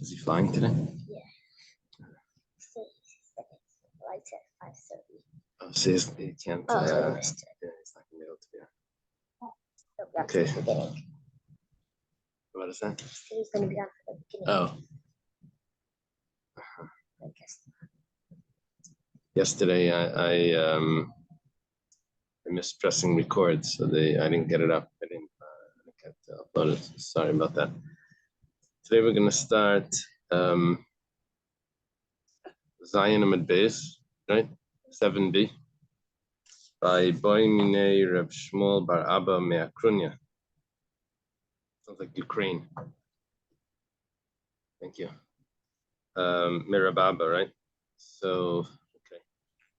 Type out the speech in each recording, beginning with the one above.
Is he flying today? Yeah. Flight's at 5:30. Oh, so he can't. Oh, Yeah, so he missed it. he's not gonna be able to be here. So that's Okay. the beginning. What is that? He's going to be on for the beginning. Oh, I guess. yesterday I missed pressing record, so I didn't get it up. I didn't get uploaded. Sorry about that. Today we're going to start Zion Amid Beis, right? 7b by Boimine Reb Shmuel Bar Abba Me'akrunya. Sounds like Ukraine. Thank you. Mirababa, right? So, okay.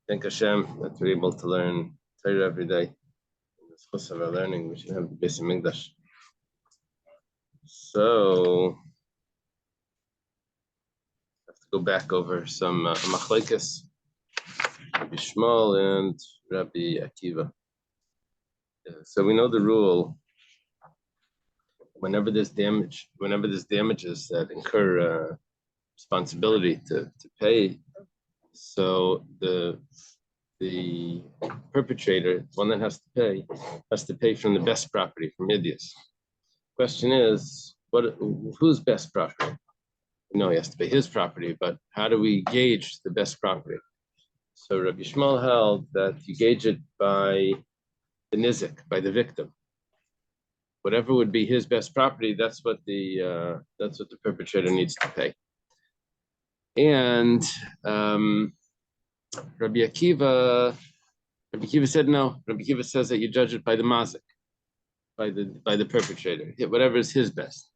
Thank Hashem that we're able to learn Torah every day. In this chus of our learning, we should have the Beis Hamikdash. So, I have to go back over some machlekes, Rabbi Shmuel and Rabbi Akiva. So we know the rule. Whenever there's damages that incur responsibility to pay, so the perpetrator, one that has to pay from the best property, from Idias. Question is, whose best property? No, he has to pay his property, but how do we gauge the best property? So Rabbi Shmuel held that you gauge it by the nizik, by the victim. Whatever would be his best property, that's what the perpetrator needs to pay. And Rabbi Akiva said no. Rabbi Akiva says that you judge it by the mazik, by the perpetrator. Whatever is his best.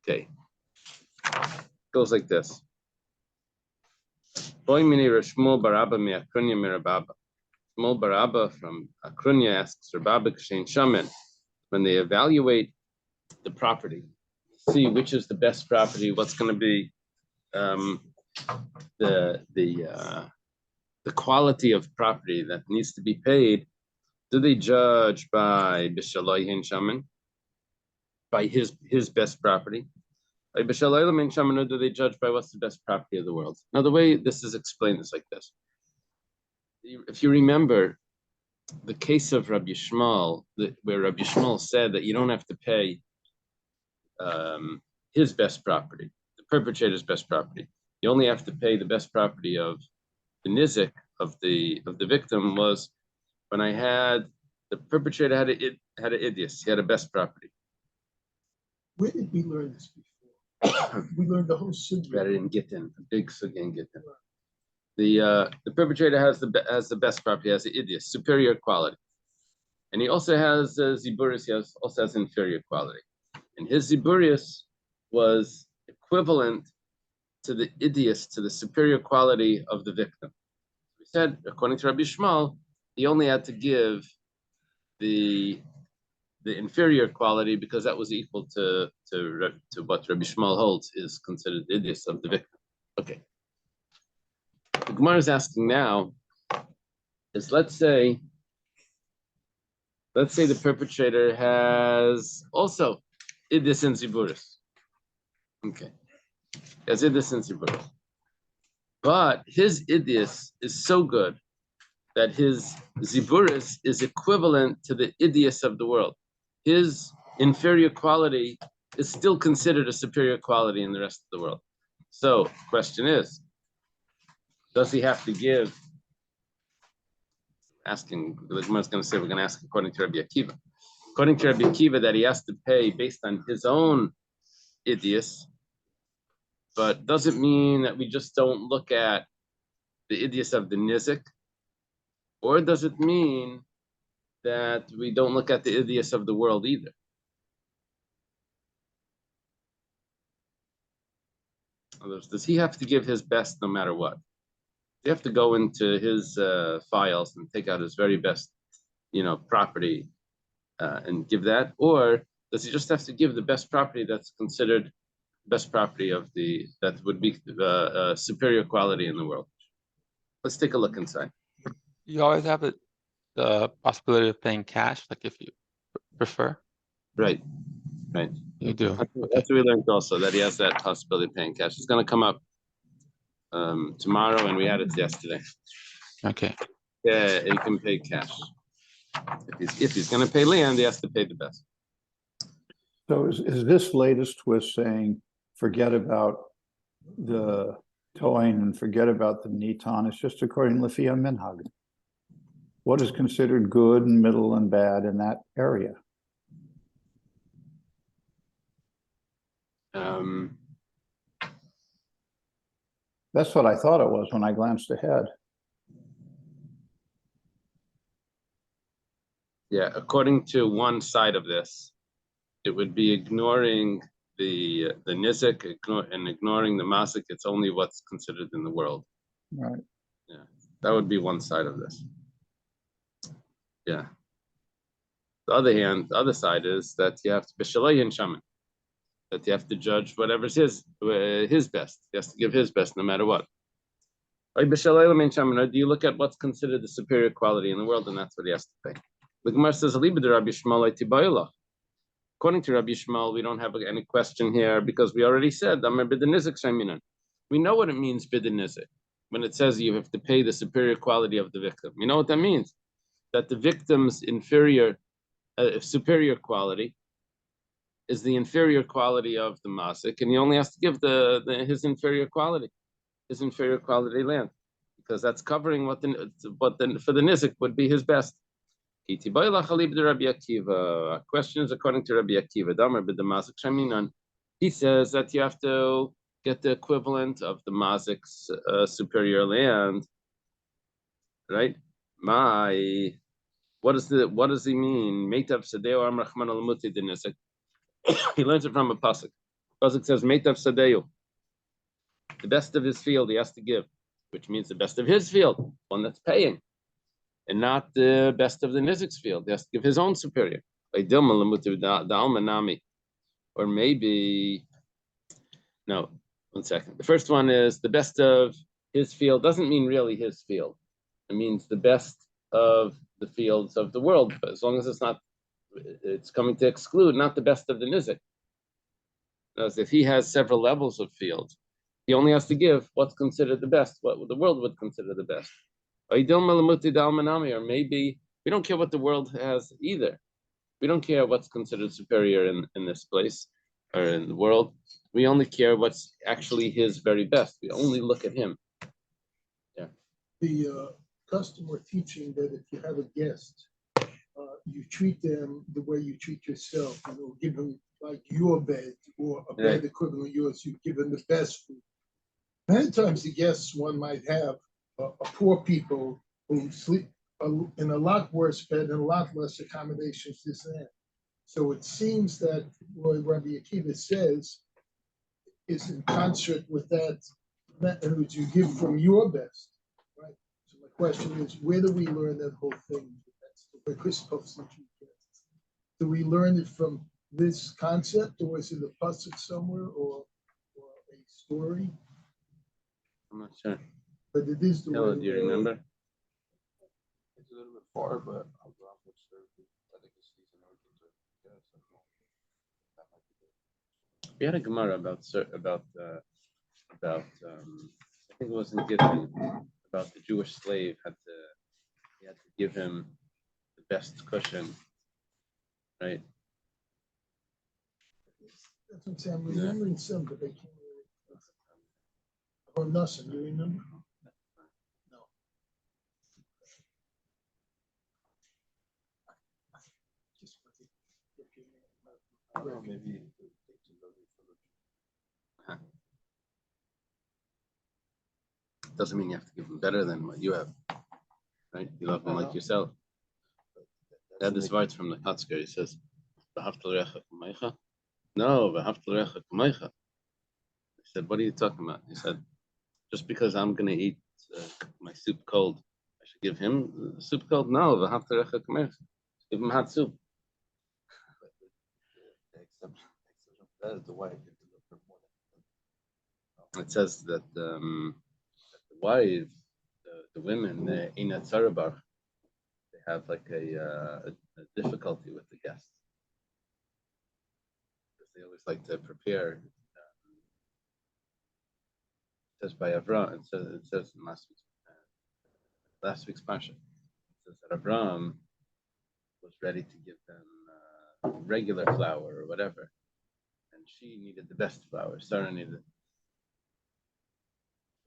Okay. Goes like this. Shmuel Bar Abba me'akrunya mirababa. Shmuel Bar Abba from Akrunya asks Rababa Kshein Shaman, when they evaluate the property, see which is the best property, what's going to be the quality of property that needs to be paid, do they judge by B'Shaloi Shaman, by his best property? By B'Shaloi Shaman, or do they judge by what's the best property of the world? Now, the way this is explained is like this. If you remember the case of Rabbi Shmuel, where Rabbi Shmuel said that you don't have to pay his best property, the perpetrator's best property. You only have to pay the best property of the nizik of the victim. Was when I had the perpetrator had an idios, he had a best property. Where did we learn this before? We learned the whole sugya. Read it in Gittin, a big sugya in Gittin. The perpetrator has the best property, has the idios, superior quality, and he also has ziburis. He also has inferior quality, and his ziburis was equivalent to the idios, to the superior quality of the victim. We said, according to Rabbi Shmuel, he only had to give the inferior quality because that was equal to what Rabbi Shmuel holds is considered the idios of the victim. Okay. The Gemara is asking now is let's say the perpetrator has also idios and ziburis. Okay. As idios and ziburis. But his idios is so good that his ziburis is equivalent to the idios of the world. His inferior quality is still considered a superior quality in the rest of the world. So, question is, does he have to give? Asking, the Gemara is going to say we're going to ask according to Rabbi Akiva. According to Rabbi Akiva, that he has to pay based on his own idios, but does it mean that we just don't look at the idios of the nizik, or does it mean that we don't look at the idios of the world either? Does he have to give his best no matter what? You have to go into his files and take out his very best, property and give that, or does he just have to give the best property that's considered best property that would be superior quality in the world? Let's take a look inside. You always have the possibility of paying cash, like if you prefer. Right. right? You do. That's Okay. what we learned also, that he has that possibility of paying cash. It's going to come up tomorrow, and we had it yesterday. Okay. Yeah, he can pay cash. If he's going to pay land, he has to pay the best. So is this latest twist saying, forget about the towing and forget about the nitan? It's just according to Lefia Minhag. What is considered good and middle and bad in that area? That's what I thought it was when I glanced ahead. Yeah, according to one side of this, it would be ignoring the nizik and ignoring the masik. It's only what's considered in the world. Right. Yeah, that would be one side of this. Yeah. The other hand, the other side is that you have to b'shalei and shaman, that you have to judge whatever's his best. He has to give his best no matter what. Or do you look at what's considered the superior quality in the world, and that's what he has to pay. The Gemara says, according to Rabbi Shmuel, we don't have any question here because we already said, we know what it means, bidinizik, when it says you have to pay the superior quality of the victim. You know what that means? That the victim's superior quality is the inferior quality of the masik, and he only has to give his inferior quality land, because that's covering what for the nizik would be his best. Question is according to Rabbi Akiva. He says that you have to get the equivalent of the mazik's superior land, right? What does he mean? He learns it from a pasuk. Pasuk says, "Meitav sadeu." The best of his field he has to give, which means the best of his field, one that's paying, and not the best of the nizik's field. He has to give his own superior. Or maybe, no, 1 second. The first one is the best of his field doesn't mean really his field. It means the best of the fields of the world, but as long as it's coming to exclude not the best of the nizik. As if he has several levels of fields, he only has to give what's considered the best, what the world would consider the best. Or maybe we don't care what the world has either. We don't care what's considered superior in this place or in the world. We only care what's actually his very best. We only look at him. Yeah. The customer teaching that if you have a guest, you treat them the way you treat yourself. Give them like your bed or a bed equivalent of yours. You give them the best food. Many times the guests one might have poor people who sleep in a lot worse bed and a lot less accommodations this and that. So it seems that what Rabbi Akiva says is in concert with that. In other words, you give from your best, right? So my question is, where do we learn that whole thing? That's the way we're supposed to treat guests. Do we learn it from this concept, or is it a pasuk somewhere, or a story? I'm not sure. But it is the way. Do you remember? It's a little bit far, but Abraham would serve the delicacies and everything to guests. That might be good. We had a Gemara about I think it was in Gittin, about the Jewish slave he had to give him the best cushion, right? That's what I'm saying. I'm remembering some, but they can't really. Oh, nothing. Do you remember? No. Just I don't know, maybe Doesn't mean you have to give them better than what you have, right? You love them like yourself. That is right from the Katzker. He says, "V'haftal recha k'meicha." No, v'haftal recha k'meicha. He said, "What are you talking about?" He said, "Just because I'm going to eat my soup cold, I should give him the soup cold." No, v'haftal recha k'meicha. Give him hot soup. the exception that is the wife. It says that the wives, the women, they have like a difficulty with the guests. they always like to prepare. It says by Avram. It says in last week's parsha. It says that Avram was ready to give them regular flour or whatever, and she needed the best flour. Sarah needed.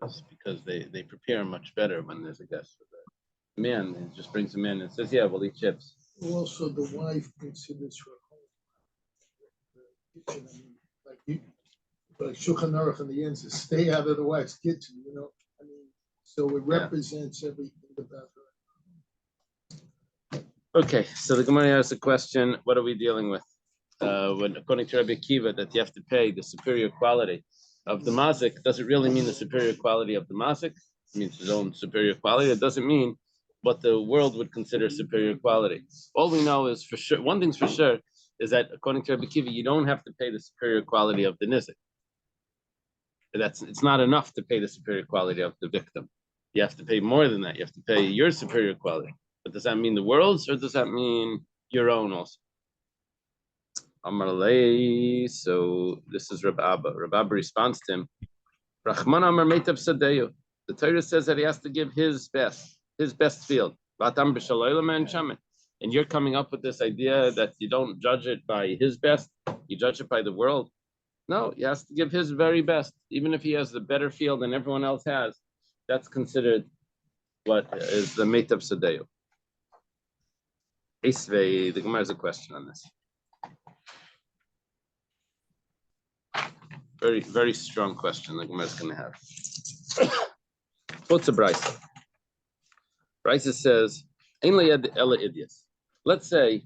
That's because they prepare much better when there's a guest. The man, he just brings them in and says, "Yeah, we'll eat chips." Also, the wife considers her home. The kitchen, I mean, like Shulchan Aruch in the end says, stay out of the wife's kitchen, you know? I mean, so it represents everything about her. Okay, so the Gemara has a question: what are we dealing with? When, according to Rabbi Akiva, that you have to pay the superior quality of the mazik, does it really mean the superior quality of the mazik? It means his own superior quality. It doesn't mean what the world would consider superior quality. All we know is for sure, one thing's for sure, is that according to Rabbi Akiva, you don't have to pay the superior quality of the nizik. It's not enough to pay the superior quality of the victim. You have to pay more than that. You have to pay your superior quality. But does that mean the world's, or does that mean your own also? Amar Lei, so this is Reb Abba. Reb Abba responds to him, Rachman Amar Meitav Sadeyu. The Torah says that he has to give his best field. And you're coming up with this idea that you don't judge it by his best, you judge it by the world. No, he has to give his very best, even if he has the better field than everyone else has. That's considered what is the Meitav Sadeyu. Isvei, the Gemara has a question on this. Very, very strong question the Gemara is going to have. What's a Brisa? Brisa says, let's say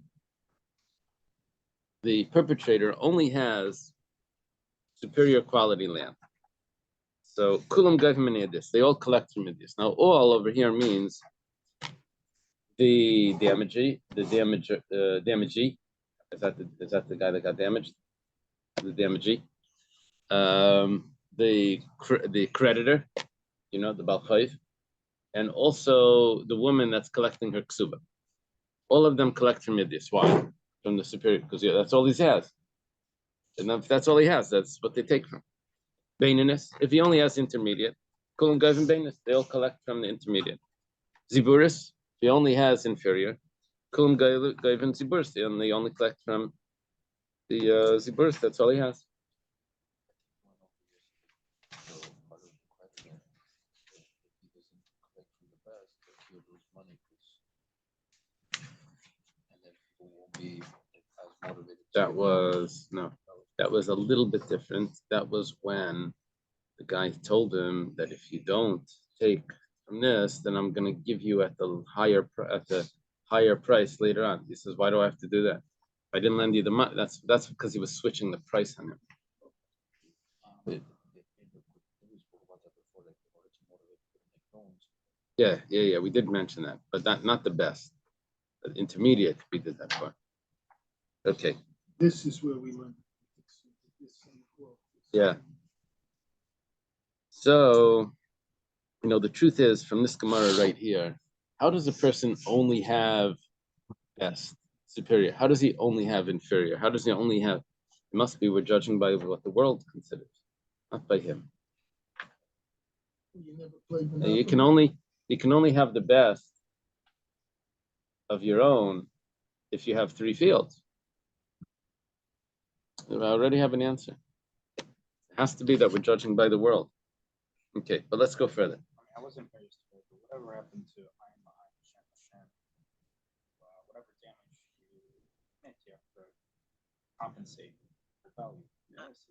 the perpetrator only has superior quality land. So kulam gave him an idis. They all collect from idis. Now all over here means the damagee. Is that the guy that got damaged? The damagee. The creditor, the balchayv, and also the woman that's collecting her ksuba. All of them collect from idis. Why? From the superior, because that's all he has. And if that's all he has, that's what they take from. Baininus, if he only has intermediate, kulam gavim baininus, they all collect from the intermediate. Ziburis, if he only has inferior, kulam gavim ziburis, and they only collect from the ziburis, that's all he has. That was a little bit different. That was when the guy told him that if you don't take from this, then I'm going to give you at the higher price later on. He says, "Why do I have to do that? If I didn't lend you the money." That's because he was switching the price on him. Yeah. We did mention that, but not the best. The intermediate, we did that part. Okay. This is where we learn. Yeah. So, the truth is, from this Gemara right here, how does a person only have best, superior? How does he only have inferior? How does he only have? It must be we're judging by what the world considers, not by him. You can only have the best of your own if you have 3 fields. I already have an answer. It has to be that we're judging by the world. Okay, but let's go further. I wasn't very sure, but whatever happened to whatever damage you meant, you have to compensate for value. Yes,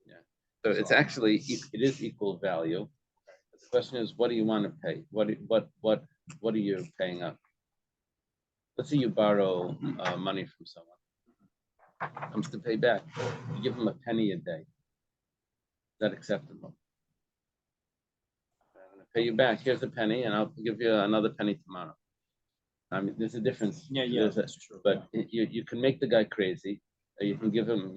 yeah. So it's actually it is equal value. But the question is, what do you want to pay? What are you paying up? Let's say you borrow money from someone. Comes to pay back. You give them a penny a day. Is that acceptable? I'm going to pay you back. Here's a penny, and I'll give you another penny tomorrow. I mean, there's a difference. Yeah, that's true. But you can make the guy crazy. Or you can give him,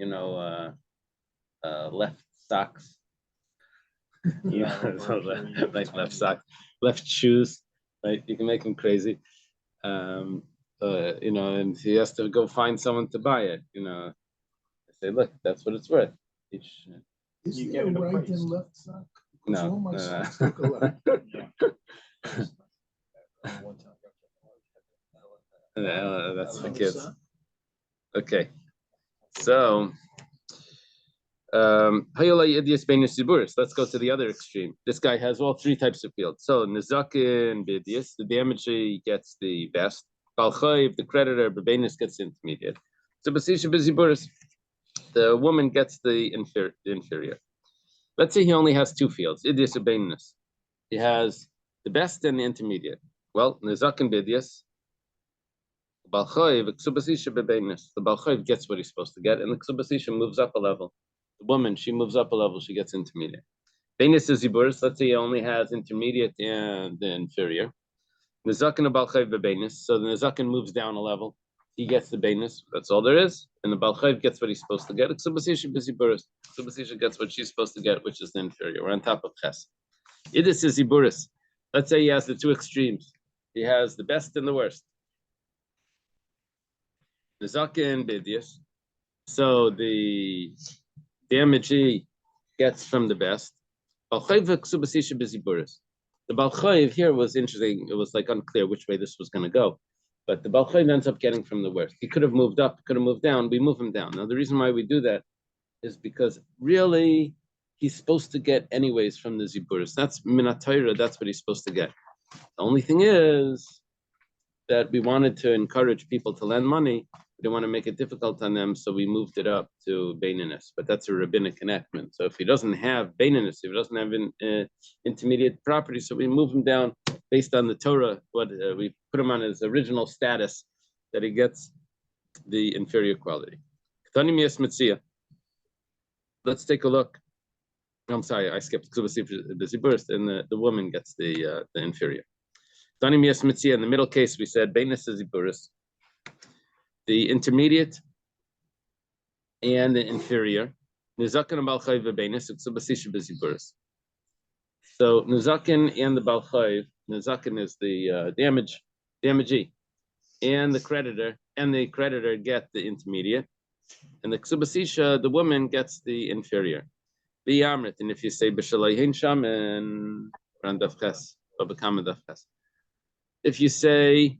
left socks. Like left socks, left shoes. Right? You can make him crazy. And he has to go find someone to buy it. say, look, that's what it's worth. Each, Is You there get a it right appraised. and left sock? Because No, all my no, no. socks look alike. no, that's for Another kids. sock? Okay, so let's go to the other extreme. This guy has all three types of fields. So Nizakin Bidius, the damagee gets the best. Balchayv, the creditor, Bebenis gets the intermediate. So Basisha Biziburis, the woman gets the inferior. Let's say he only has two fields, Idius or Benis. He has the best and the intermediate. Well, Nizakin Bidius, Balchayv, Ksubasisha Bebenis. The Balchayv gets what he's supposed to get, and the Ksubasisha moves up a level. The woman, she moves up a level, she gets intermediate. Benis is Ziburis, let's say he only has intermediate and the inferior. Nizakin or Balchayv Bebenis, so the Nizakin moves down a level. He gets the Benis, that's all there is. And the Balchayv gets what he's supposed to get. Ksubasisha Biziburis. Ksubasisha gets what she's supposed to get, which is the inferior. We're on top of Ches. Idis is Ziburis. Let's say he has the two extremes. He has the best and the worst. Nizakin Bidius. So the damagee gets from the best. The Balchayv here was interesting. It was like unclear which way this was going to go. But the Balchayv ends up getting from the worst. He could have moved up, could have moved down. We move him down. Now, the reason why we do that is because really he's supposed to get anyways from the Ziburis. That's Minatayra, that's what he's supposed to get. The only thing is that we wanted to encourage people to lend money. We didn't want to make it difficult on them, so we moved it up to Baininus. But that's a rabbinic enactment. So if he doesn't have Baininus, if he doesn't have intermediate property, so we move him down based on the Torah. What we put him on his original status, that he gets the inferior quality. Let's take a look. I'm sorry, I skipped the burst, and the woman gets the inferior. In the middle case, we said Bainis Ziburis, the intermediate and the inferior. Nizakin and Balchayv Bainis, it's Basisha Biziburis. So Nizakin and the Balchayv, Nizakin is the damagee, and the creditor get the intermediate, and the Ksubasisha, the woman, gets the inferior. The Yamrit, and if you say B'Shalayhin Sham and Daf Ches, or Kamma Daf. If you say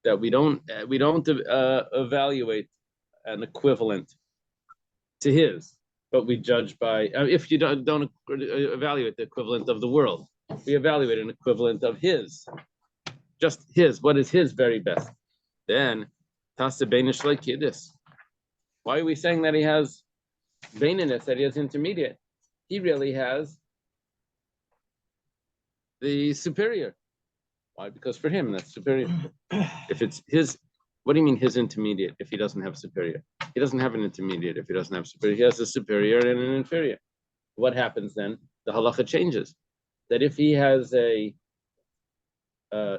that we don't evaluate an equivalent to his, but we judge by if you don't evaluate the equivalent of the world, we evaluate an equivalent of his, just his. What is his very best? Then Tasa Beinish like Yidis. Why are we saying that he has Baininus, that he has intermediate? He really has the superior. Why? Because for him, that's superior. If it's his, what do you mean his intermediate if he doesn't have superior? He doesn't have an intermediate if he doesn't have superior. He has a superior and an inferior. What happens then? The halacha changes. That if he has a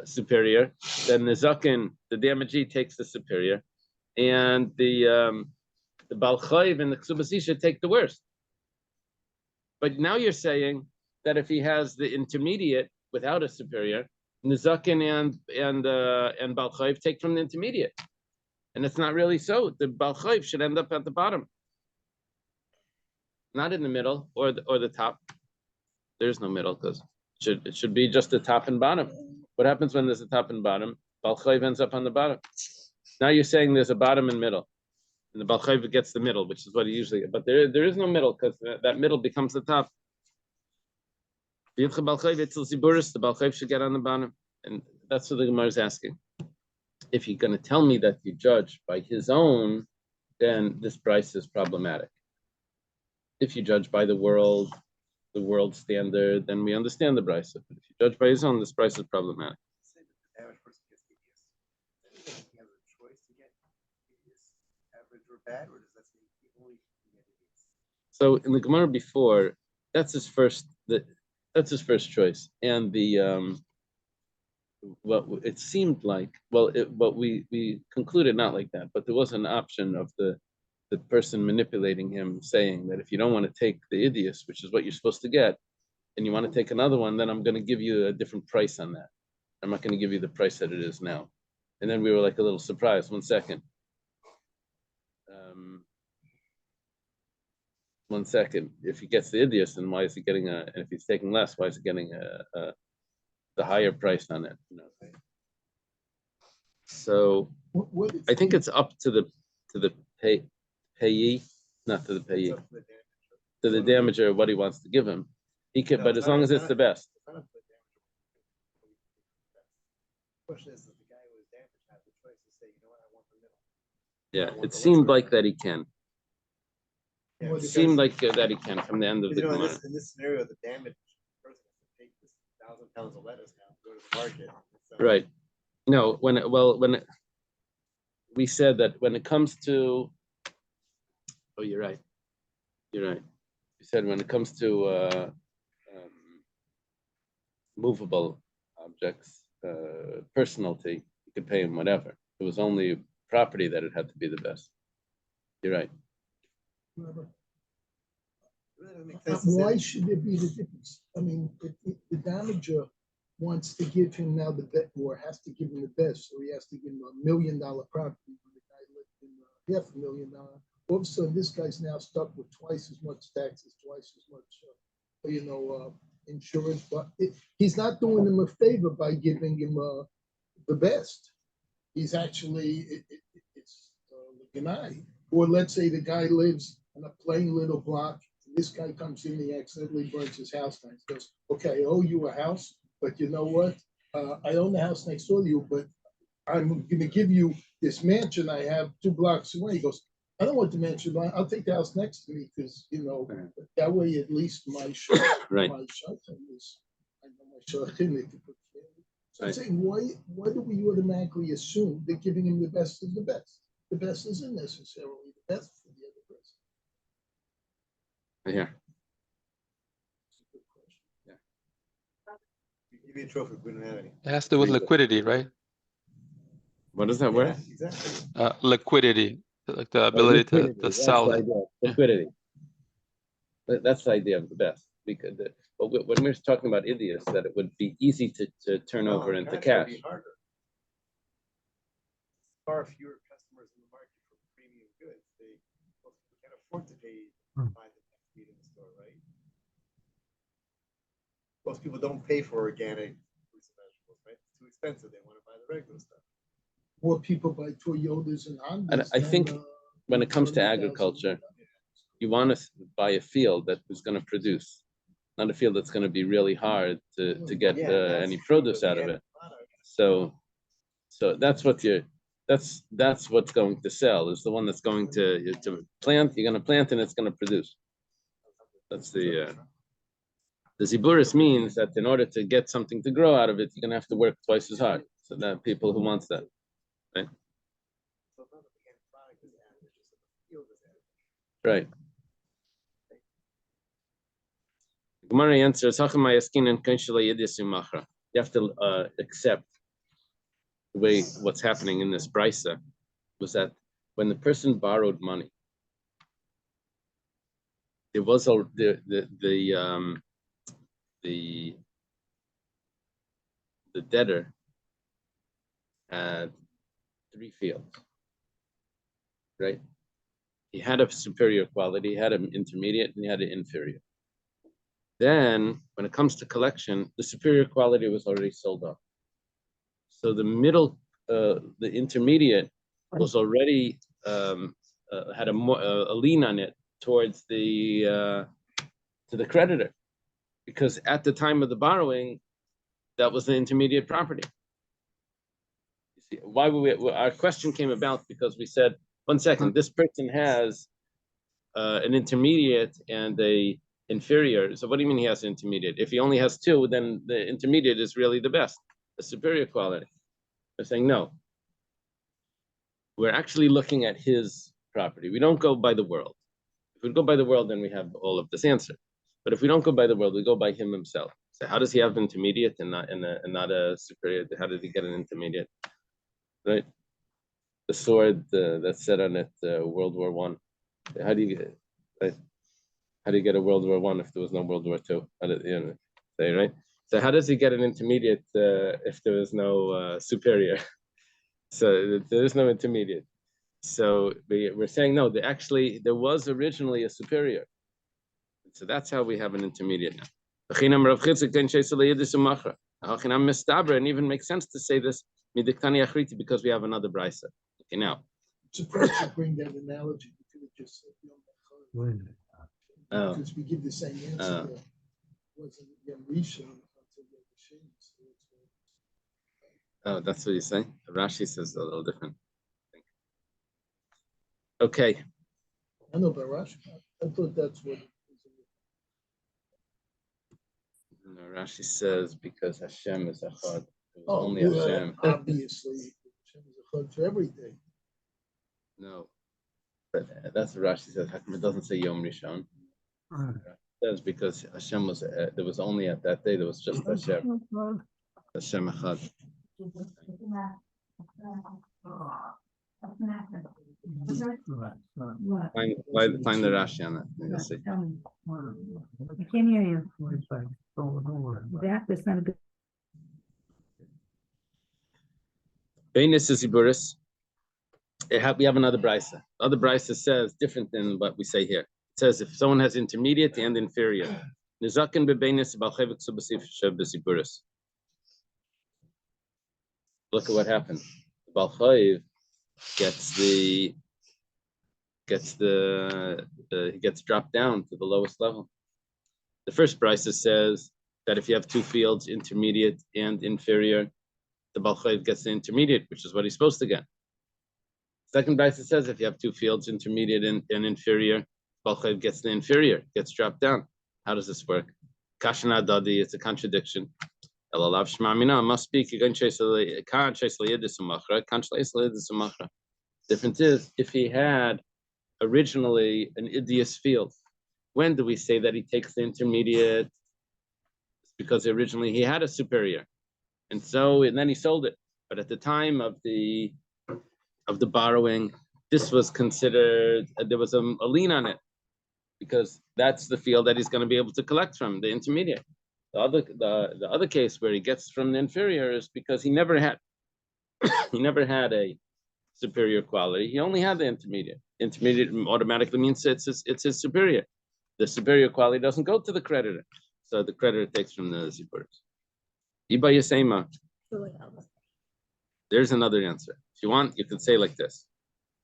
superior, then the zakin, the damagee, takes the superior, and the balchayv and the ksubasisha take the worst. But now you're saying that if he has the intermediate without a superior, Nizakin and Balchayv take from the intermediate. And it's not really so. The Balchayv should end up at the bottom. Not in the middle or the top. There's no middle because it should be just the top and bottom. What happens when there's a top and bottom? Balchayv ends up on the bottom. Now you're saying there's a bottom and middle. And the Balchayv gets the middle, which is what he usually gets. But there is no middle because that middle becomes the top. The Balchayv should get on the bottom. And that's what the Gemara is asking. If you're going to tell me that you judge by his own, then this price is problematic. If you judge by the world standard, then we understand the price. But if you judge by his own, this price is problematic. Say that the average person gets ABS. He has a choice to get ABS, average or bad, or does that say he only can get ABS? So in the Gemara before, that's his first choice. And the what it seemed like, but we concluded not like that, but there was an option of the person manipulating him saying that if you don't want to take the idios, which is what you're supposed to get, and you want to take another one, then I'm going to give you a different price on that. I'm not going to give you the price that it is now. And then we were like a little surprised. 1 second. 1 second. If he gets the idiot, then why is he getting and if he's taking less, why is he getting the higher price on it? You know? So What if I think it's up to the payee, not to the It's payee, up to the damage. to the damager what he wants to give him. He can, No, but it's as not- long as it's it's the not- best. it's not up to the damager. Question is, does the guy who was damaged have the choice to say, you know what, I want the middle? Yeah, Or it the seemed lesser like amount? that he can. Yeah, It It because, seemed like that he can from the end of the you know, commodity. in this scenario, the damaged person has to take this 1,000 pounds of lettuce now, go to the market. So- Right. No, we said that when it comes to, oh, you're right. You're right. We said when it comes to movable objects, personality, you could pay him whatever. It was only property that it had to be the best. You're right. whatever. It really doesn't make sense to say Why that- should there be the difference? I mean, if the damager wants to give him now the best, or has to give him the best, so he has to give him $1 million property when the guy lived in $500,000. All of a sudden, this guy's now stuck with twice as much taxes, twice as much, insurance. But he's not doing him a favor by giving him the best. He's actually it's an eye. Or let's say the guy lives in a plain little block. This guy comes in, he accidentally burns his house down. He goes, okay, I owe you a house, but you know what? I own the house next door to you, but I'm gonna give you this mansion I have 2 blocks away. He goes, I don't want the mansion, I'll take the house next to me, because, that way at least my short, Right. my short-term is, I know my short-term, they can put. So I'm Right. saying, why do we automatically assume that giving him the best is the best? The best isn't necessarily the best for the other person. Yeah. It's a good question. Give me a trophy, we don't have any. It has to do with liquidity, right? What is that Yeah, word? exactly. Liquidity, like the ability to That's sell the it. idea. Liquidity. That's the idea of the best. Because when we're talking about idiots, that it would be easy to turn No, over into it'd cash. be harder. Far fewer customers in the market for premium goods. They can't afford to buy the next meat in the store, right? Most people don't pay for organic fruits and vegetables, right? It's too expensive. They want to buy the regular stuff. More people buy Toyotas and Hondas. And I think than, when it comes to $100,000. agriculture, you want to buy a field that is going to produce, not a field that's going to be really hard to get Yeah, that's any true, produce but the out of end it. product- So that's what that's what's going to sell, is the one that's going to plant. You're going to plant and it's going to produce. That's the ziburis means that in order to get something to grow out of it, you're going to have to work twice as hard. So that people who wants that, right? So it's not that the end product is added, it's just that the field is added. Right. Gemara answers, you have to accept the way what's happening in this brisa was that when the person borrowed money, it was the debtor had 3 fields, right? He had a superior quality, he had an intermediate, and he had an inferior. Then, when it comes to collection, the superior quality was already sold off. So the middle, the intermediate was already had a lien on it towards to the creditor, because at the time of the borrowing, that was the intermediate property. You see, why would our question came about because we said, 1 second, this person has an intermediate and a inferior. So what do you mean he has an intermediate? If he only has 2, then the intermediate is really the best, the superior quality. They're saying no. We're actually looking at his property. We don't go by the world. If we go by the world, then we have all of this answer. But if we don't go by the world, we go by him himself. So how does he have intermediate and not a superior? How did he get an intermediate? Right? The sword that's set on it, World War I. How do you get? Right? How do you get a World War I if there was no World War II? Say, right? So how does he get an intermediate if there is no superior? So there is no intermediate. So we're saying no. There was originally a superior. So that's how we have an intermediate now. And even makes sense to say this because we have another brisa. Okay, now. Surprised to bring that analogy. We could have just said Yom Oh. Echad, because we give the same answer. That wasn't Yom Rishon until Yom Rishon. Oh, that's what you're saying? Rashi says a little different. Okay. I know, but Rashi, I thought that's what. No, Rashi says because Hashem is Echad. It was Oh, only yeah, Hashem. obviously, Hashem is Echad for everything. No. But that's what Rashi says. How come it doesn't say Yom Rishon? It says because Hashem was, there was only at that day, there was just Hashem. Hashem Echad. Find the Rashi on that. You'll see. I can't hear you. That's not a good. Beinis is Iburis. We have another brisa. The other brisa says different than what we say here. It says if someone has intermediate and inferior, nizaken bebeinis balchevik subasif shebesiburis. Look at what happened. Balchayev he gets dropped down to the lowest level. The first brisa says that if you have two fields, intermediate and inferior, the balchayev gets the intermediate, which is what he's supposed to get. Second brisa says if you have two fields, intermediate and inferior, balchayev gets the inferior, gets dropped down. How does this work? Kashana dadi, it's a contradiction. Elalav shmamina must speak again. Difference is if he had originally an idious field, when do we say that he takes the intermediate? It's because originally he had a superior, and then he sold it. But at the time of the borrowing, this was considered, there was a lien on it, because that's the field that he's going to be able to collect from, the intermediate. The other case where he gets from the inferior is because he never had a superior quality. He only had the intermediate. Intermediate automatically means it's his superior. The superior quality doesn't go to the creditor, so the creditor takes from the ziburis. Iba Yasema. There's another answer. If you want, you could say like this.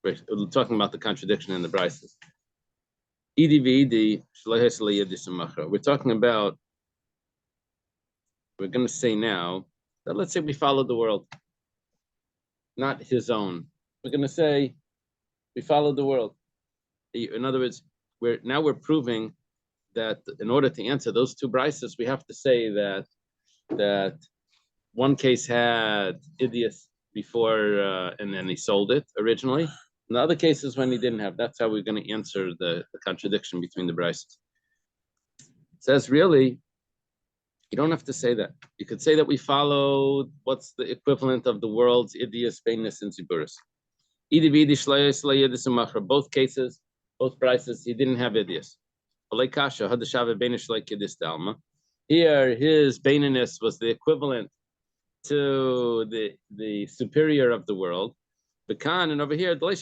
We're talking about the contradiction in the brises. We're talking about, we're going to say now that let's say we follow the world, not his own. We're going to say we follow the world. In other words, we're proving that in order to answer those two brises, we have to say that one case had idios before and then he sold it originally. In the other cases when he didn't have. That's how we're going to answer the contradiction between the brises. It says really, you don't have to say that. You could say that we follow what's the equivalent of the world's idios, beinus, and ziburis. Both cases, both prices, he didn't have idios. Here, his baininess was the equivalent to the superior of the world. And over here, over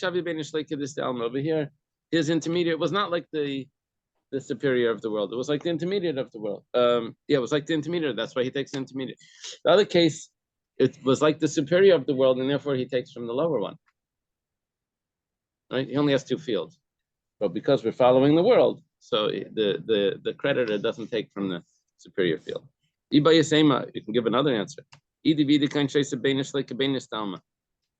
here, his intermediate was not like the superior of the world. It was like the intermediate of the world. It was like the intermediate. That's why he takes the intermediate. The other case, it was like the superior of the world, and therefore he takes from the lower one. Right? He only has two fields, but because we're following the world, so the creditor doesn't take from the superior field. You can give another answer.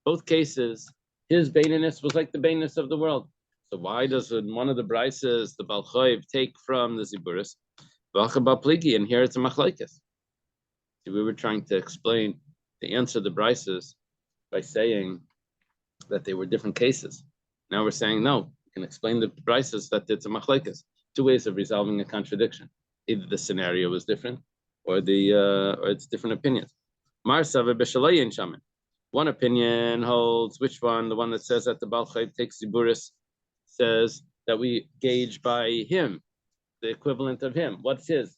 Both cases, his baininess was like the baininess of the world. So why does in one of the brises the balchayev take from the ziburis? And here it's a machlokes. See, we were trying to explain to answer the brises by saying that they were different cases. Now we're saying no. You can explain the brises that it's a machlokes. Two ways of resolving a contradiction: either the scenario is different, or it's different opinions. One opinion holds which one? The one that says that the balchayev takes ziburis says that we gauge by him, the equivalent of him. What's his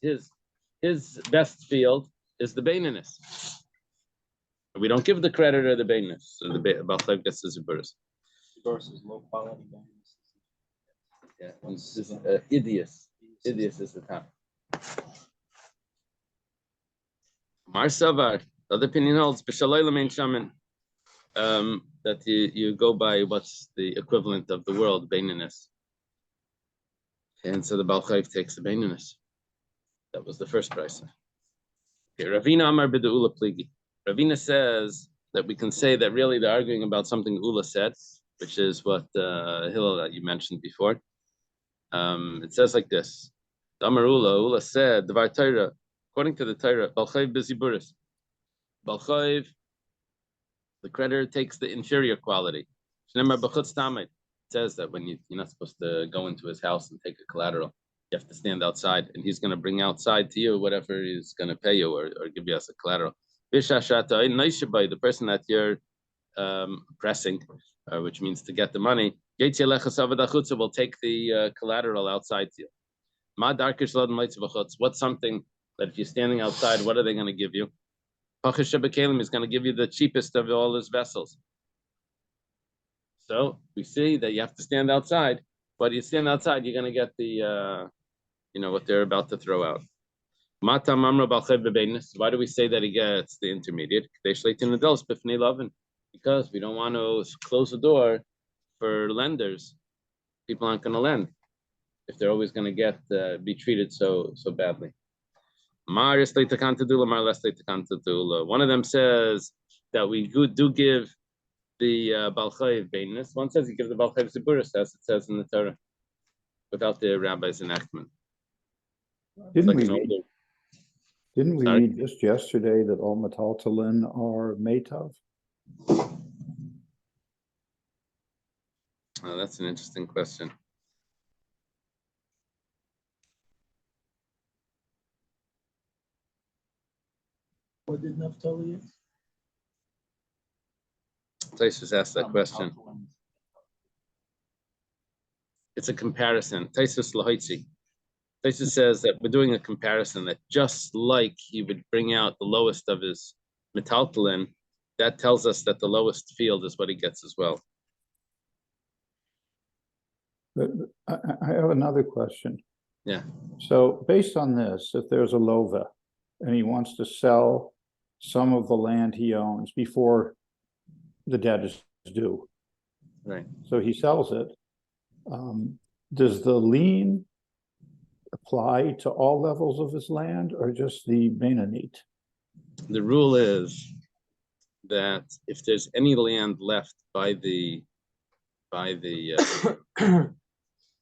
best field is the baininess. We don't give the creditor the baininess, so the balchayev gets the ziburis. source is low quality bonus. Yeah, and this is Idius. Idius is the top. Mar Savar, the other opinion holds, that you go by what's the equivalent of the world, Baininus. And so the Baal Chayv takes the Baininus. That was the first price. Okay, Ravina Amar B'De'ula Pligi. Ravina says that we can say that really they're arguing about something Ula said, which is what Hillel that you mentioned before. It says like this: Amar Ula said, Devar Torah, according to the Torah, Baal Chayv B'Ziburis. Baal Chayv, the creditor takes the inferior quality. It says that when you're not supposed to go into his house and take a collateral, you have to stand outside, and he's going to bring outside to you whatever he's going to pay you or give you as a collateral. The person that you're pressing, which means to get the money, will take the collateral outside to you. What's something that if you're standing outside, what are they going to give you? Is going to give you the cheapest of all his vessels. So we see that you have to stand outside, but you stand outside, you're going to get the, what they're about to throw out. Why do we say that he gets the intermediate? Because we don't want to close the door for lenders. People aren't going to lend if they're always going to be treated so badly. One of them says that we do give the Baal Chayv Baininus. One says you give the Baal Chayv Ziburis, as it says in the Torah, without the rabbi's enactment. Didn't we read just yesterday that all metaltalin are meitav? Oh, that's an interesting question. What did Naphtali is? Taisus asked that question. It's a comparison. Taisus Lahaitzi. Taisus says that we're doing a comparison that just like he would bring out the lowest of his metaltalin, that tells us that the lowest field is what he gets as well. But I have another question. Yeah. So based on this, if there's a lova and he wants to sell some of the land he owns before the debt is due. Right. So he sells it. Does the lien apply to all levels of his land or just the Benonite? The rule is that if there's any land left by the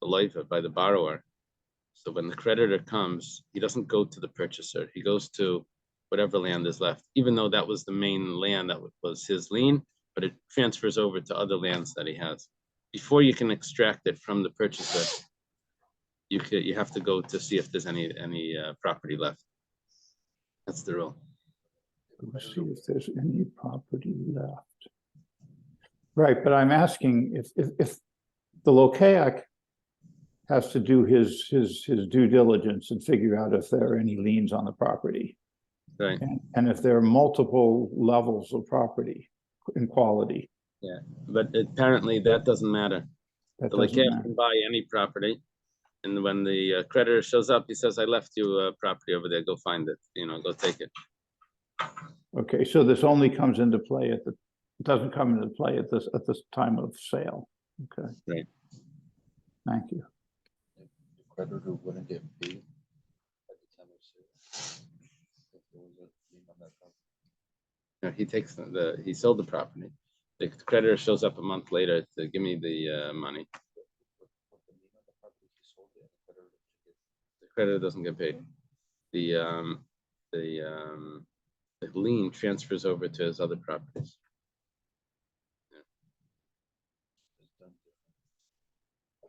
loiva, by the borrower, so when the creditor comes, he doesn't go to the purchaser. He goes to whatever land is left, even though that was the main land that was his lien, but it transfers over to other lands that he has. Before you can extract it from the purchaser, you have to go to see if there's any property left. That's the rule. Let's see if there's any property left. Right, but I'm asking if the Lokeach has to do his due diligence and figure out if there are any liens on the property. Right. And if there are multiple levels of property in quality. Yeah, but apparently that doesn't matter. The Lokeach can buy any property, and when the creditor shows up, he says, "I left you a property over there. Go find it. Go take it." Okay, so this only comes into play doesn't come into play at this time of sale. Okay. Right. Thank you. The creditor wouldn't get paid at the time of sale if there was a lien on that property. He sold the property. The creditor shows up a month later to give me the money. The creditor doesn't get paid. The lien transfers over to his other properties.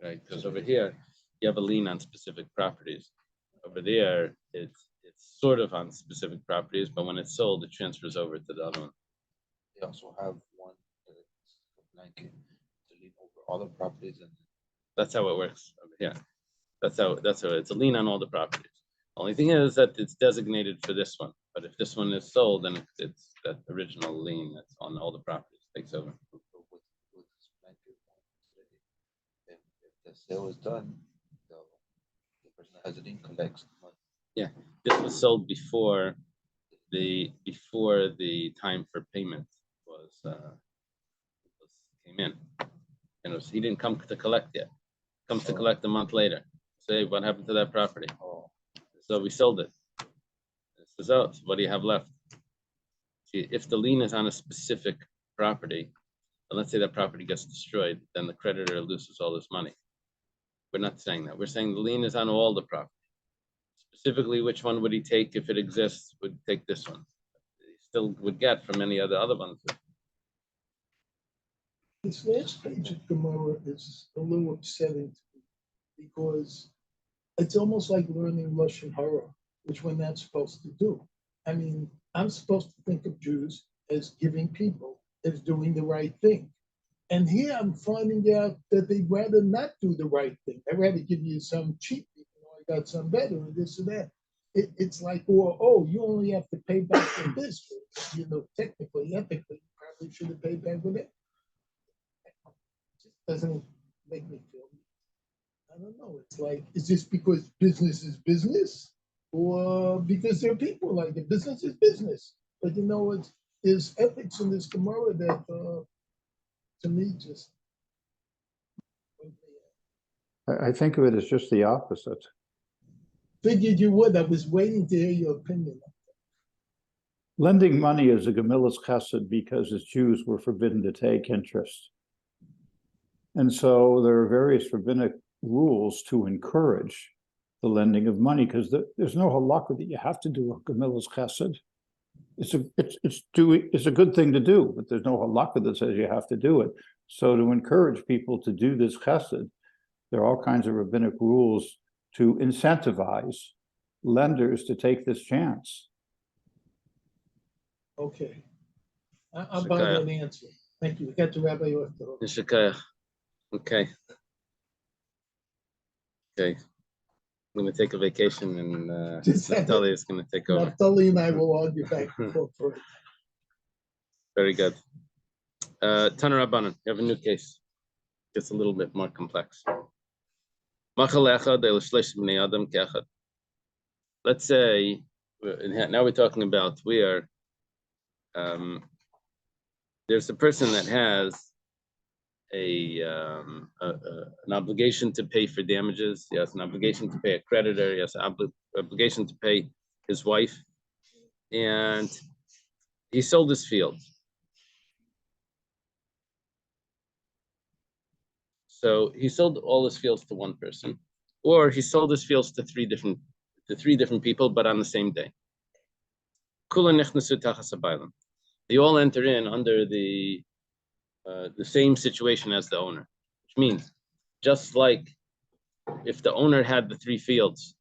Right, because over here you have a lien on specific properties. Over there, it's sort of on specific properties, but when it's sold, it transfers over to the other one. They also have one blanket to lien over all the properties, and that's how it works over here. That's how it's a lien on all the properties. Only thing is that it's designated for this one, but if this one is sold, then it's that original lien that's on all the properties takes over. sale is done, the person that has it in collects the money. This was sold before the time for payment came in. And he didn't come to collect yet. Comes to collect a month later. Say, what happened to that property? So we sold it. So what do you have left? See, if the lien is on a specific property, and let's say that property gets destroyed, then the creditor loses all his money. We're not saying that. We're saying the lien is on all the property. Specifically, which one would he take if it exists? Would take this one. He still would get from any other ones. This last page of Gemara is a little upsetting to me because it's almost like learning Lashon Hara, which we're not supposed to do. I mean, I'm supposed to think of Jews as giving people, as doing the right thing. And here I'm finding out that they'd rather not do the right thing. I'd rather give you some cheap, I got some better and this and that. It's like, you only have to pay back for this. Technically, ethically, you probably should have paid back with it. Doesn't make me feel, I don't know. It's like, is this because business is business, or because there are people like it? Business is business, but there's ethics in this Gemara that, to me, just. I think of it as just the opposite. Figured you would. I was waiting to hear your opinion. Lending money is a Gemilas Chesed because as Jews were forbidden to take interest. And so there are various rabbinic rules to encourage the lending of money because there's no halakha that you have to do a Gemilas Chesed. It's a good thing to do, but there's no halakha that says you have to do it. So to encourage people to do this chesed, there are all kinds of rabbinic rules to incentivize lenders to take this chance. Okay. I'll buy that answer. Thank you. We got the rabbi off the hook. Okay. I'm going to take a vacation and Naftali is going to take over. Naftali and I will argue back and forth for it. Very good. Taner Rabbanan, you have a new case. It's a little bit more complex. Let's say, now we're talking about where there's a person that has an obligation to pay for damages. He has an obligation to pay a creditor. He has an obligation to pay his wife. And he sold his field. So he sold all his fields to one person, or he sold his fields to three different people, but on the same day. They all enter in under the same situation as the owner, which means just like if the owner had the three fields,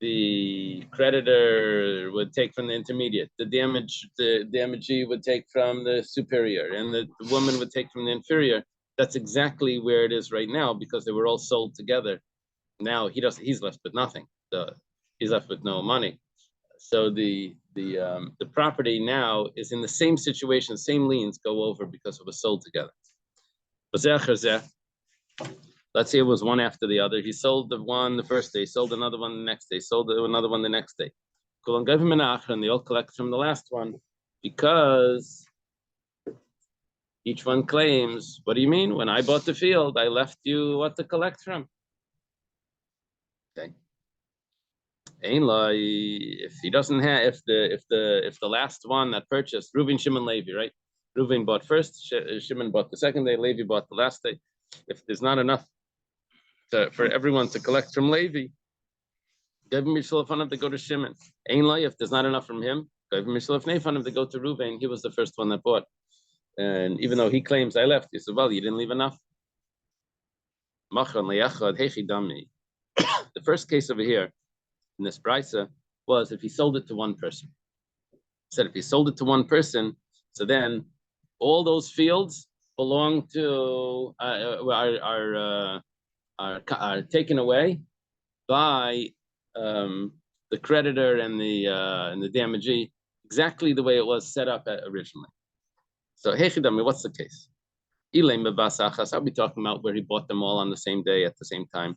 the creditor would take from the intermediate, the damagee would take from the superior, and the woman would take from the inferior. That's exactly where it is right now because they were all sold together. Now he's left with nothing. He's left with no money. So the property now is in the same situation, same liens go over because it was sold together. Let's say it was one after the other. He sold the one the first day, sold another one the next day, sold another one the next day. And they all collect from the last one because each one claims, what do you mean? When I bought the field, I left you what to collect from. Okay. If he doesn't have, if the last one that purchased, Reuven, Shimon, Levi, right? Reuven bought first, Shimon bought the second day, Levi bought the last day. If there's not enough for everyone to collect from Levi, give him Mishlofanov to go to Shimon. If there's not enough from him, give him Mishlofanov to go to Reuven. He was the first one that bought. And even though he claims I left, he said, well, you didn't leave enough. The first case over here in this brisa was if he sold it to one person. Said if he sold it to one person, so then all those fields belong to are taken away by the creditor and the damagee exactly the way it was set up originally. So Hechidami, what's the case? I'll be talking about where he bought them all on the same day at the same time.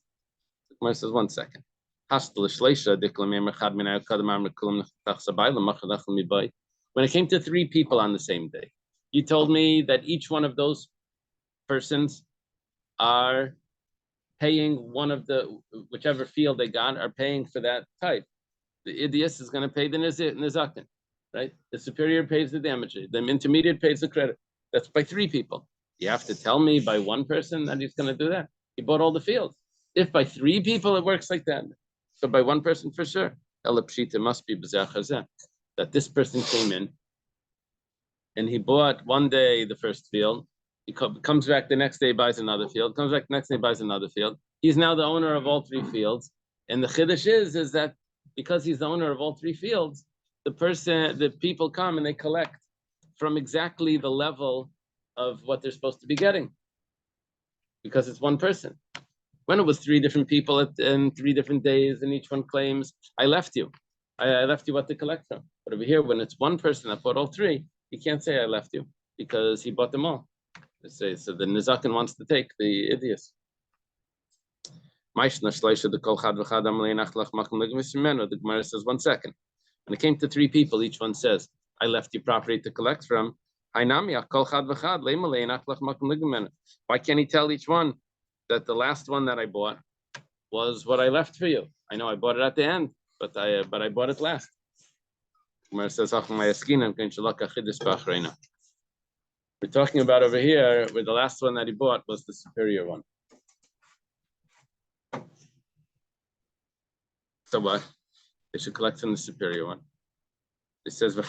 The Gemara says, 1 second. When it came to 3 people on the same day, you told me that each one of those persons are paying one of the, whichever field they got, are paying for that type. The idiot is going to pay the nizakin, right? The superior pays the damage, the intermediate pays the credit. That's by 3 people. You have to tell me by 1 person that he's going to do that. He bought all the fields. If by 3 people it works like that, so by 1 person for sure. Elapshita must be that this person came in and he bought one day the first field. He comes back the next day, buys another field. Comes back the next day, buys another field. He's now the owner of all 3 fields. And the chiddush is that because he's the owner of all 3 fields, the people come and they collect from exactly the level of what they're supposed to be getting, because it's 1 person. When it was 3 different people in 3 different days, and each one claims, I left you. I left you what to collect from. But over here, when it's 1 person that bought all 3, he can't say I left you because he bought them all. So the nizakin wants to take the idiots. The Gemara says, 1 second. When it came to 3 people, each one says, I left you property to collect from. Why can't he tell each one that the last one that I bought was what I left for you? I know I bought it at the end, but I bought it last. Gemara says, we're talking about over here where the last one that he bought was the superior one. So what? They should collect from the superior one. It says, that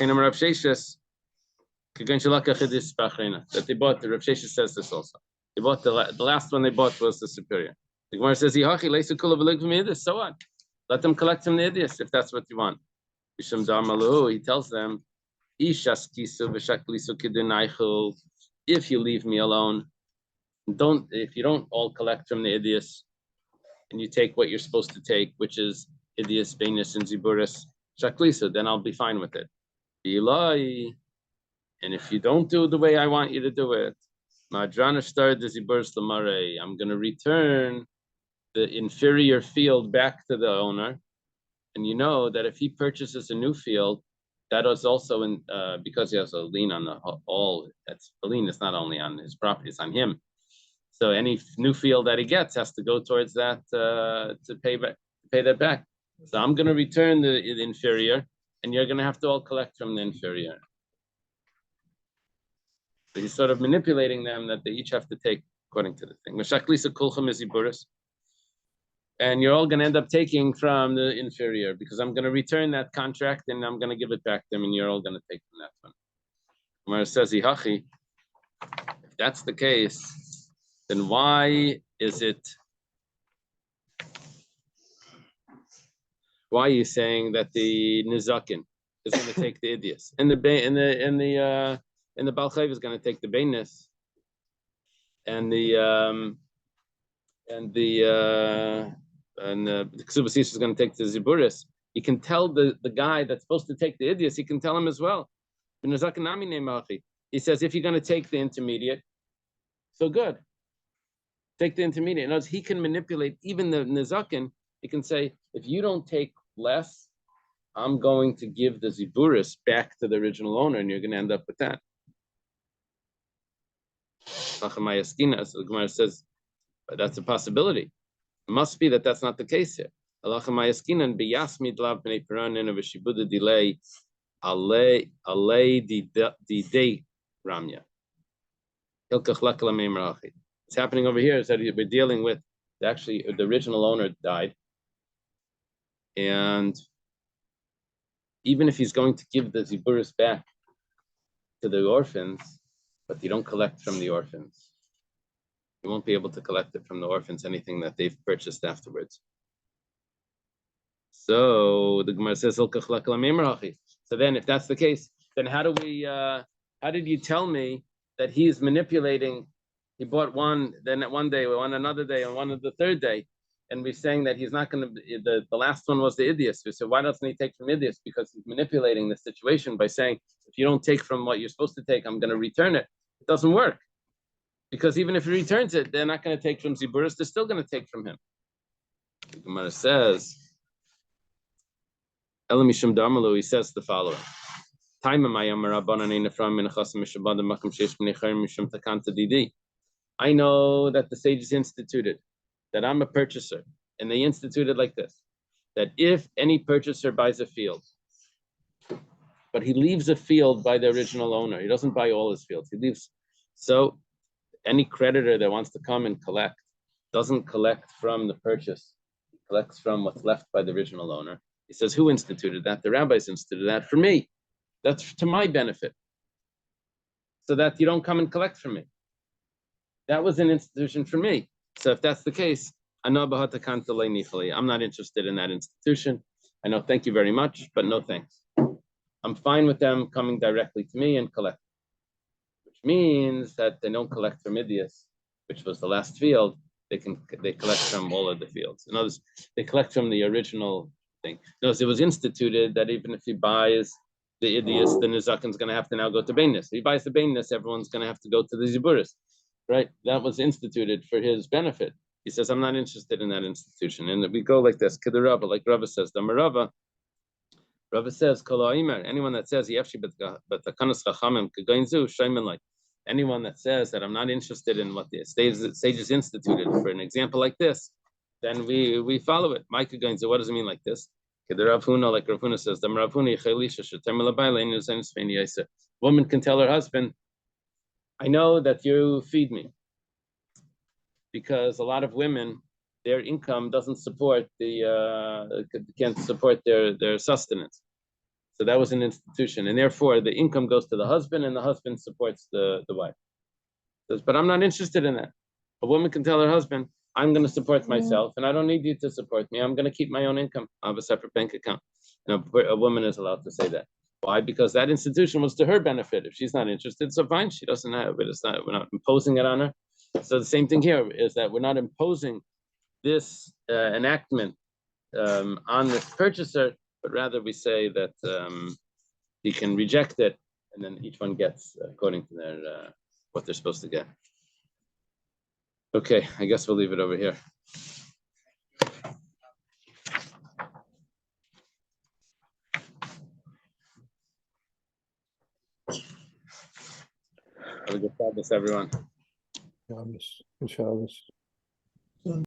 they bought, the Rav Sheshes says this also. They bought the last one they bought was the superior. The Gemara says, so what? Let them collect from the idiots if that's what you want. He tells them, if you leave me alone, if you don't all collect from the idiots, and you take what you're supposed to take, which is idiots, beinus, and ziburis, shaklisa, then I'll be fine with it. And if you don't do the way I want you to do it, I'm going to return the inferior field back to the owner. And you know that if he purchases a new field, that is also in because he has a lien on the all. That's the lien is not only on his property; it's on him. So any new field that he gets has to go towards that to pay that back. So I'm going to return the inferior, and you're going to have to all collect from the inferior. So he's sort of manipulating them that they each have to take according to the thing. And you're all going to end up taking from the inferior because I'm going to return that contract and I'm going to give it back to them, and you're all going to take from that one. Gemara says, if that's the case, then why are you saying that the nizakin is going to take the idiots and the Baal Chayv is going to take the beinus and the Ksubas is going to take the ziburis? You can tell the guy that's supposed to take the idiots, he can tell him as well. He says, if you're going to take the intermediate, so good. Take the intermediate. In other words, he can manipulate even the nizakin. He can say, if you don't take less, I'm going to give the ziburis back to the original owner, and you're going to end up with that. So the Gemara says, that's a possibility. It must be that that's not the case here. What's happening over here is that we're dealing with actually the original owner died, and even if he's going to give the ziburis back to the orphans, but you don't collect from the orphans, you won't be able to collect it from the orphans, anything that they've purchased afterwards. So the Gemara says, so then if that's the case, then how did you tell me that he is manipulating? He bought one, then one day, one another day, and one of the third day, and we're saying that he's not going to, the last one was the idiot. We said, why doesn't he take from idiots? Because he's manipulating the situation by saying, if you don't take from what you're supposed to take, I'm going to return it. It doesn't work. Because even if he returns it, they're not going to take from Ziburis, they're still going to take from him. The Gemara says, Elamishum Damalu, he says the following. I know that the sages instituted that I'm a purchaser, and they instituted like this, that if any purchaser buys a field, but he leaves a field by the original owner, he doesn't buy all his fields, he leaves. So any creditor that wants to come and collect doesn't collect from the purchase, he collects from what's left by the original owner. He says, who instituted that? The rabbis instituted that for me. That's to my benefit, so that you don't come and collect from me. That was an institution for me. So if that's the case, I'm not interested in that institution. I know, thank you very much, but no thanks. I'm fine with them coming directly to me and collect, which means that they don't collect from Idias, which was the last field. They collect from all of the fields. In other words, they collect from the original thing. Notice it was instituted that even if he buys the Idias, the Nizakin is going to have to now go to Bainis. If he buys the Bainis, everyone's going to have to go to the Ziburis, right? That was instituted for his benefit. He says, I'm not interested in that institution. And we go like this, Kedarava, like Rava says, Rava says, anyone that says, anyone that says that I'm not interested in what the sages instituted for an example like this, then we follow it. Micah Gainzu, what does it mean like this? Rav Huna, like Rav Huna says, woman can tell her husband, I know that you feed me. Because a lot of women, their income doesn't support can't support their sustenance. So that was an institution. And therefore the income goes to the husband and the husband supports the wife. Says, but I'm not interested in that. A woman can tell her husband, I'm going to support myself and I don't need you to support me. I'm going to keep my own income. I have a separate bank account. And a woman is allowed to say that. Why? Because that institution was to her benefit. If she's not interested, so fine, she doesn't have it. We're not imposing it on her. So the same thing here is that we're not imposing this enactment on the purchaser, but rather we say that he can reject it and then each one gets according to their what they're supposed to get. Okay, I guess we'll leave it over here. Have a good Shabbos, everyone. Shabbos. Good Shabbos.